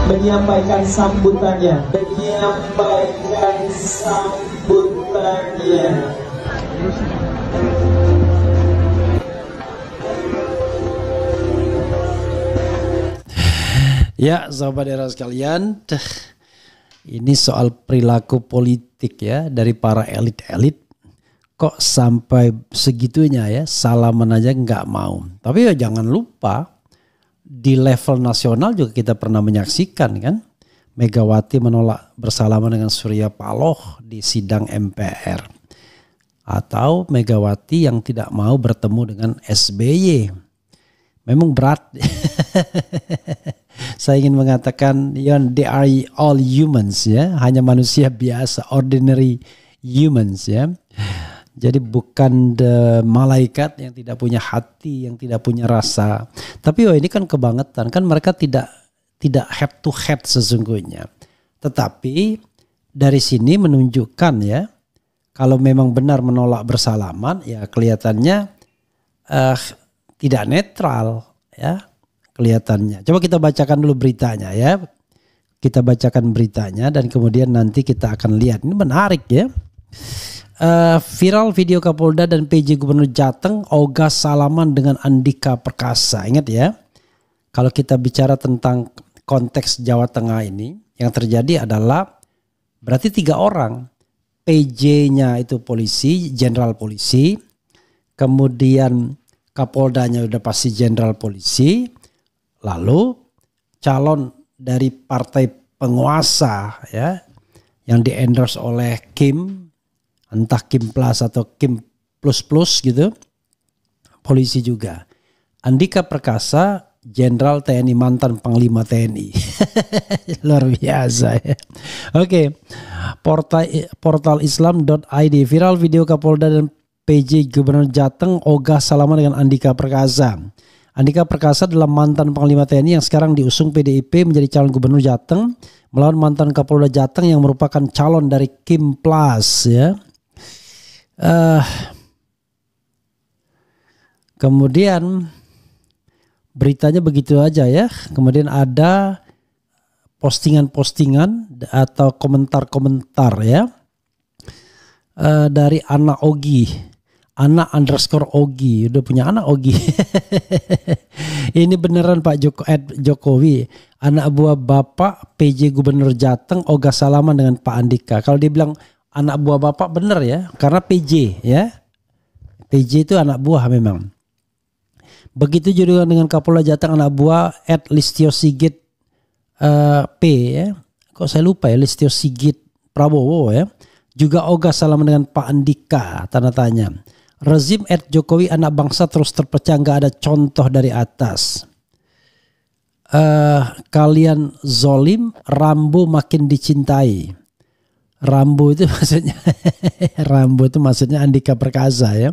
menyampaikan sambutannya. Menyampaikan sambutannya. Ya, sahabat era sekalian, ini soal perilaku politik ya dari para elit-elit. Kok sampai segitunya ya, salaman aja nggak mau. Tapi ya jangan lupa, di level nasional juga kita pernah menyaksikan kan, Megawati menolak bersalaman dengan Surya Paloh di sidang MPR. Atau Megawati yang tidak mau bertemu dengan SBY. Memang berat. Saya ingin mengatakan, they are all humans ya, hanya manusia biasa, ordinary humans ya. Jadi bukan malaikat yang tidak punya hati, yang tidak punya rasa. Tapi ini kan kebangetan, kan mereka tidak head to head sesungguhnya. Tetapi dari sini menunjukkan ya, kalau memang benar menolak bersalaman, ya kelihatannya tidak netral ya kelihatannya. Coba kita bacakan dulu beritanya ya. Kita bacakan beritanya dan kemudian nanti kita akan lihat. Ini menarik ya. Viral video Kapolda dan PJ Gubernur Jateng ogah salaman dengan Andika Perkasa. Ingat ya, kalau kita bicara tentang konteks Jawa Tengah ini, yang terjadi adalah berarti 3 orang. PJ-nya itu polisi, jenderal polisi, kemudian Kapoldanya udah pasti jenderal polisi, lalu calon dari partai penguasa ya, yang di-endorse oleh Kim, entah Kim Plus atau Kim Plus gitu, polisi juga. Andika Perkasa, jenderal TNI, mantan Panglima TNI. Luar biasa ya. Oke, portal islam.id, viral video Kapolda dan PJ Gubernur Jateng ogah salaman dengan Andika Perkasa. Andika Perkasa adalah mantan Panglima TNI yang sekarang diusung PDIP menjadi calon Gubernur Jateng melawan mantan Kapolda Jateng yang merupakan calon dari Kim Plus ya. Kemudian beritanya begitu aja ya. Kemudian ada postingan-postingan atau komentar-komentar ya dari anak Ogi, anak _ Ogi, udah punya anak Ogi. Ini beneran Pak Jokowi, anak buah Bapak PJ Gubernur Jateng ogah salaman dengan Pak Andika. Kalau dia bilang anak buah Bapak bener ya, karena PJ ya. PJ itu anak buah memang. Begitu juga dengan Kapolda Jateng anak buah Listio Sigit P ya. Kok saya lupa ya, Listio Sigit Prabowo ya. Juga ogah salaman dengan Pak Andika, tanda tanya. Rezim Jokowi anak bangsa terus terpecah, nggak ada contoh dari atas. Kalian zolim, Rambo makin dicintai. Rambo itu maksudnya Rambo itu maksudnya Andika Perkasa ya.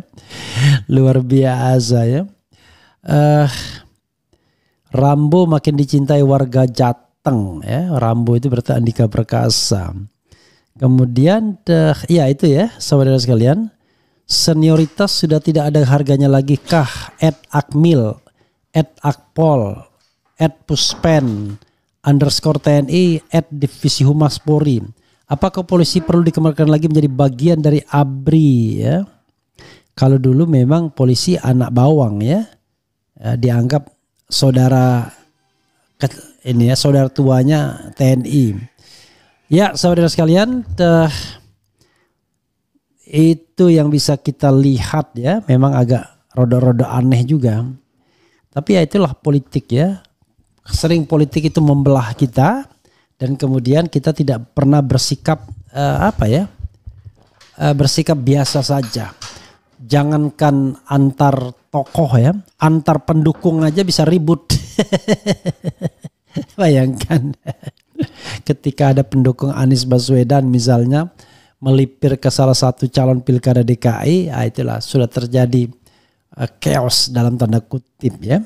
Luar biasa ya. Rambo makin dicintai warga Jateng ya. Rambo itu berarti Andika Perkasa. Kemudian ya itu ya saudara sekalian, senioritas sudah tidak ada harganya lagi kah? @akmil, @akpol, @puspen _TNI, @divisi humas Polri. Apakah polisi perlu dikembangkan lagi menjadi bagian dari ABRI ya? Kalau dulu memang polisi anak bawang ya, dianggap saudara ini ya, saudara tuanya TNI. Ya saudara sekalian, itu yang bisa kita lihat ya, memang agak roda-roda aneh juga. Tapi ya itulah politik ya, sering politik itu membelah kita dan kemudian kita tidak pernah bersikap bersikap biasa saja. Jangankan antar tokoh ya, antar pendukung aja bisa ribut. Bayangkan. Ketika ada pendukung Anies Baswedan misalnya melipir ke salah satu calon pilkada DKI, itulah sudah terjadi chaos dalam tanda kutip ya,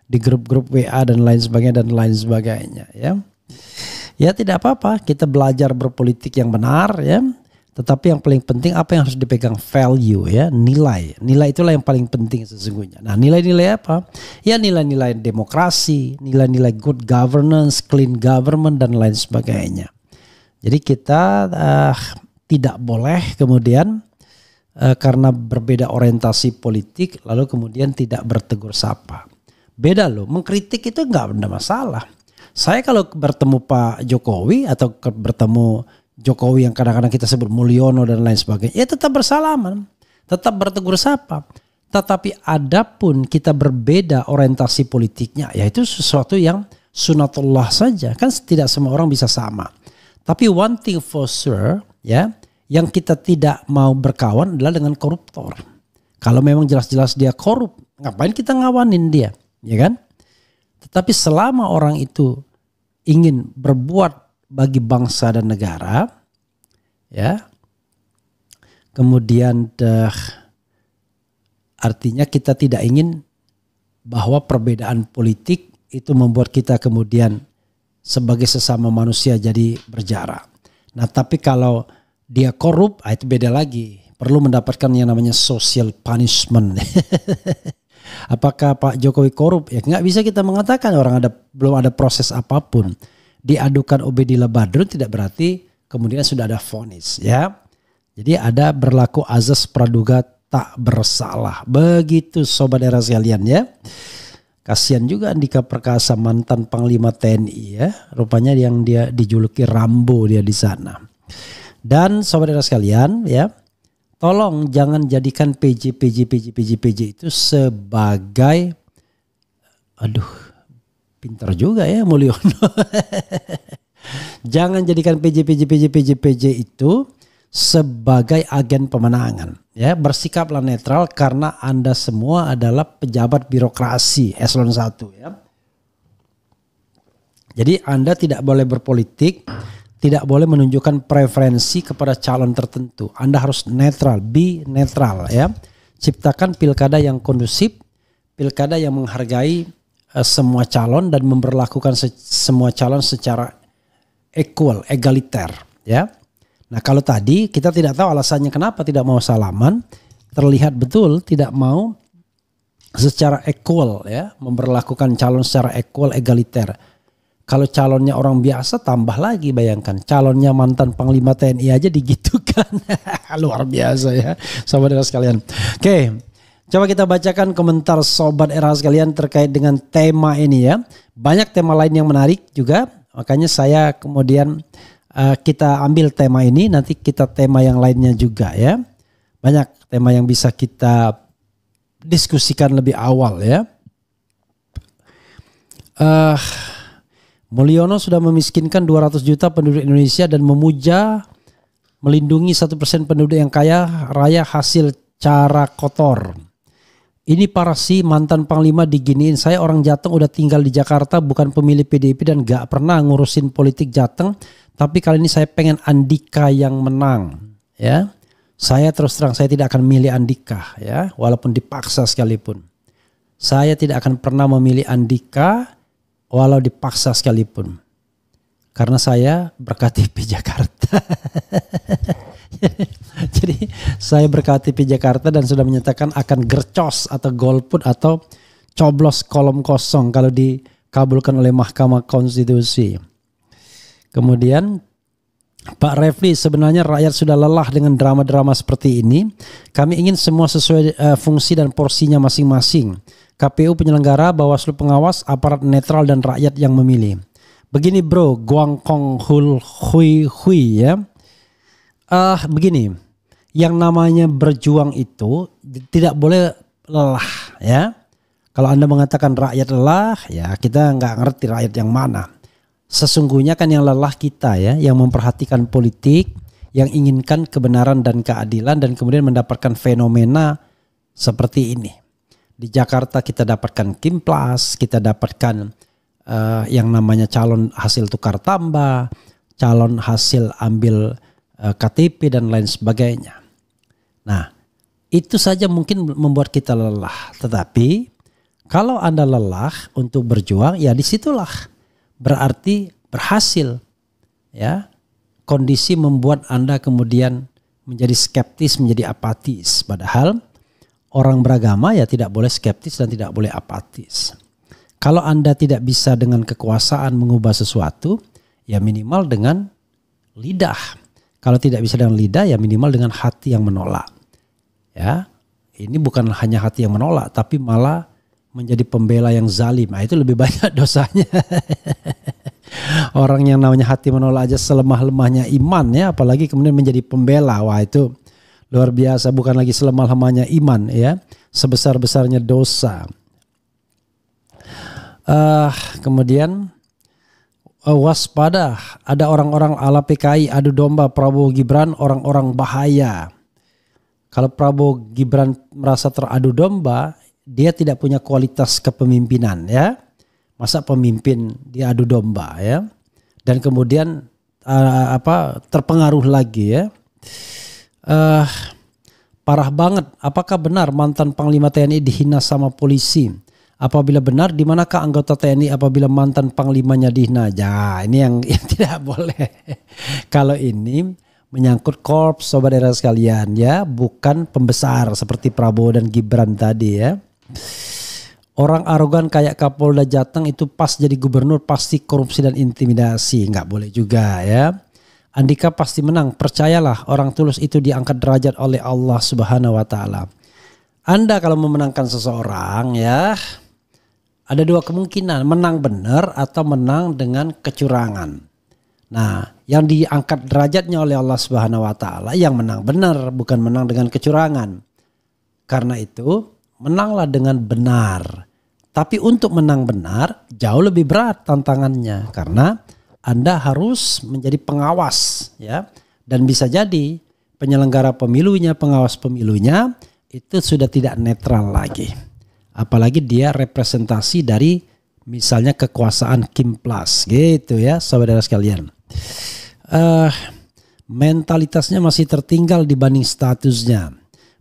di grup-grup WA dan lain sebagainya ya. Ya tidak apa-apa, kita belajar berpolitik yang benar ya. Tetapi yang paling penting apa yang harus dipegang, value ya, nilai. Nilai itulah yang paling penting sesungguhnya. Nah, nilai-nilai apa? Ya nilai-nilai demokrasi, nilai-nilai good governance, clean government dan lain sebagainya. Jadi kita tidak boleh kemudian karena berbeda orientasi politik lalu kemudian tidak bertegur sapa. Beda loh, mengkritik itu nggak ada masalah. Saya kalau bertemu Pak Jokowi atau bertemu Jokowi yang kadang-kadang kita sebut Mulyono dan lain sebagainya, ya tetap bersalaman, tetap bertegur sapa. Tetapi adapun kita berbeda orientasi politiknya, ya itu sesuatu yang sunatullah saja. Kan tidak semua orang bisa sama. Tapi one thing for sure, ya, yang kita tidak mau berkawan adalah dengan koruptor. Kalau memang jelas-jelas dia korup, ngapain kita ngawanin dia, ya kan? Tetapi selama orang itu ingin berbuat bagi bangsa dan negara, ya, kemudian artinya kita tidak ingin bahwa perbedaan politik itu membuat kita kemudian sebagai sesama manusia jadi berjarak. Nah, tapi kalau dia korup, itu beda lagi. Perlu mendapatkan yang namanya social punishment. Apakah Pak Jokowi korup? Ya nggak bisa kita mengatakan, orang belum ada proses apapun. Diadukan Obedillah Badrun tidak berarti kemudian sudah ada vonis, ya. Jadi ada berlaku azas praduga tak bersalah. Begitu sobat era sekalian, ya. Kasihan juga Andika Perkasa, mantan Panglima TNI, ya. Rupanya yang dia dijuluki Rambo dia di sana. Dan sobat era sekalian, ya. Tolong jangan jadikan PJ itu sebagai, pintar juga ya Mulyono. Jangan jadikan PJ itu sebagai agen pemenangan. Ya, bersikaplah netral karena Anda semua adalah pejabat birokrasi eselon 1, ya. Jadi Anda tidak boleh berpolitik, tidak boleh menunjukkan preferensi kepada calon tertentu. Anda harus netral, be netral, ya. Ciptakan pilkada yang kondusif, pilkada yang menghargai semua calon dan memperlakukan semua calon secara equal, egaliter, ya. Nah, kalau tadi kita tidak tahu alasannya kenapa tidak mau salaman, terlihat betul tidak mau secara equal, ya, memperlakukan calon secara equal, egaliter. Kalau calonnya orang biasa tambah lagi, bayangkan calonnya mantan Panglima TNI aja digitukan. Luar biasa ya sobat era sekalian. Oke. Coba kita bacakan komentar sobat era sekalian terkait dengan tema ini, ya. Banyak tema lain yang menarik juga. Makanya saya kemudian kita ambil tema ini, nanti kita tema yang lainnya juga, ya. Banyak tema yang bisa kita diskusikan lebih awal, ya. Mulyono sudah memiskinkan 200 juta penduduk Indonesia dan memuja melindungi 1% penduduk yang kaya raya hasil cara kotor. Ini parah sih, mantan Panglima diginiin. Saya orang Jateng, udah tinggal di Jakarta, bukan pemilih PDIP dan gak pernah ngurusin politik Jateng. Tapi kali ini saya pengen Andika yang menang, ya. Saya terus terang saya tidak akan milih Andika, ya, walaupun dipaksa sekalipun. Saya tidak akan pernah memilih Andika walau dipaksa sekalipun. Karena saya berKTP Jakarta. Jadi saya berKTP Jakarta dan sudah menyatakan akan gercos atau golput atau coblos kolom kosong kalau dikabulkan oleh Mahkamah Konstitusi. Kemudian Pak Refli, sebenarnya rakyat sudah lelah dengan drama-drama seperti ini. Kami ingin semua sesuai fungsi dan porsinya masing-masing. KPU penyelenggara, Bawaslu pengawas, aparat netral dan rakyat yang memilih. Begini bro, Guangkong Hul Hui, ya. Begini, yang namanya berjuang itu tidak boleh lelah, ya. Kalau Anda mengatakan rakyat lelah, ya kita nggak ngerti rakyat yang mana. Sesungguhnya kan yang lelah kita, ya, yang memperhatikan politik, yang inginkan kebenaran dan keadilan dan kemudian mendapatkan fenomena seperti ini. Di Jakarta kita dapatkan Kimplas, kita dapatkan yang namanya calon hasil tukar tambah, calon hasil ambil KTP dan lain sebagainya. Nah, itu saja mungkin membuat kita lelah. Tetapi kalau Anda lelah untuk berjuang, ya disitulah berarti berhasil, ya. Kondisi membuat Anda kemudian menjadi skeptis, menjadi apatis. Padahal orang beragama ya tidak boleh skeptis dan tidak boleh apatis. Kalau Anda tidak bisa dengan kekuasaan mengubah sesuatu, ya minimal dengan lidah. Kalau tidak bisa dengan lidah, ya minimal dengan hati yang menolak. Ya, ini bukan hanya hati yang menolak, tapi malah menjadi pembela yang zalim. Nah, itu lebih banyak dosanya. Orang yang namanya hati menolak aja selemah-lemahnya iman ya, apalagi kemudian menjadi pembela. Wah, itu luar biasa, bukan lagi selemah-lemahnya iman ya, sebesar-besarnya dosa. Kemudian waspada, ada orang-orang ala PKI adu domba Prabowo Gibran, orang-orang bahaya. Kalau Prabowo Gibran merasa teradu domba, dia tidak punya kualitas kepemimpinan ya. Masa pemimpin dia adu domba ya. Dan kemudian terpengaruh lagi ya. Parah banget. Apakah benar mantan Panglima TNI dihina sama polisi? Apabila benar, di manakah anggota TNI apabila mantan panglimanya dihina? Ya, ini yang tidak boleh. Kalau ini menyangkut korps sobat daerah sekalian ya, bukan pembesar seperti Prabowo dan Gibran tadi ya. Orang arogan kayak Kapolda Jateng itu pas jadi gubernur pasti korupsi dan intimidasi. Nggak boleh juga ya. Andika pasti menang. Percayalah, orang tulus itu diangkat derajat oleh Allah Subhanahu wa Ta'ala. Anda kalau memenangkan seseorang ya, ada dua kemungkinan, menang benar atau menang dengan kecurangan. Nah, yang diangkat derajatnya oleh Allah Subhanahu wa Ta'ala yang menang benar, bukan menang dengan kecurangan. Karena itu menanglah dengan benar. Tapi untuk menang benar jauh lebih berat tantangannya, karena Anda harus menjadi pengawas ya, dan bisa jadi penyelenggara pemilunya, pengawas pemilunya itu sudah tidak netral lagi. Apalagi dia representasi dari misalnya kekuasaan Kim Plus gitu ya, saudara sekalian. Mentalitasnya masih tertinggal dibanding statusnya.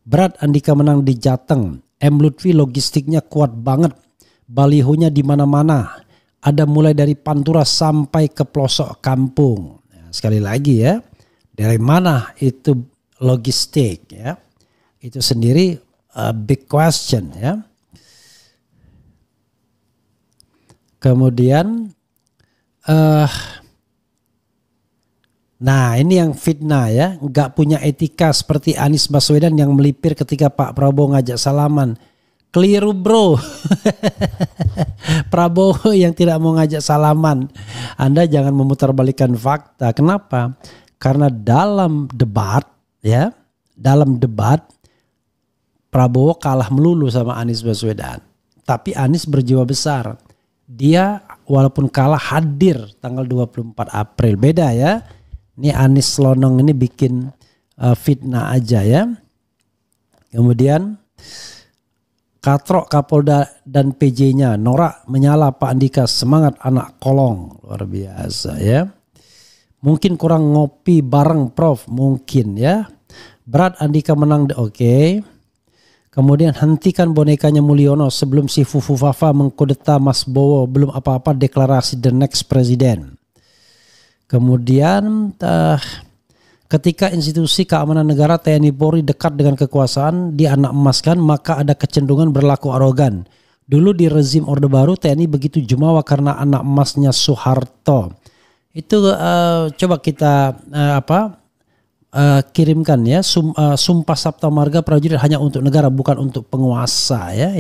Berat Andika menang di Jateng. M. Lutfi logistiknya kuat banget. Balihonya di mana-mana. Ada mulai dari Pantura sampai ke pelosok kampung. Ya, sekali lagi ya, dari mana itu logistik ya? Itu sendiri big question ya. Kemudian nah ini yang fitnah ya, nggak punya etika seperti Anies Baswedan yang melipir ketika Pak Prabowo ngajak salaman. Keliru bro. Prabowo yang tidak mau ngajak salaman. Anda jangan memutarbalikkan fakta. Kenapa? Karena dalam debat ya, dalam debat Prabowo kalah melulu sama Anies Baswedan. Tapi Anies berjiwa besar. Dia walaupun kalah hadir tanggal 24 April. Beda ya. Ini Anies Lonong ini bikin fitnah aja ya. Kemudian Katrok Kapolda dan PJ-nya norak menyala Pak Andika, semangat anak kolong, luar biasa ya. Mungkin kurang ngopi bareng Prof, mungkin ya. Berat Andika menang, oke. Kemudian hentikan bonekanya Mulyono sebelum si Fufu Fafa mengkudeta Mas Bowo, belum apa-apa deklarasi the next president. Kemudian ketika institusi keamanan negara TNI Polri dekat dengan kekuasaan dianak emaskan, maka ada kecenderungan berlaku arogan. Dulu di rezim Orde Baru TNI begitu jumawa karena anak emasnya Soeharto. Itu coba kita kirimkan ya, Sumpah Sabta Marga prajurit hanya untuk negara bukan untuk penguasa ya.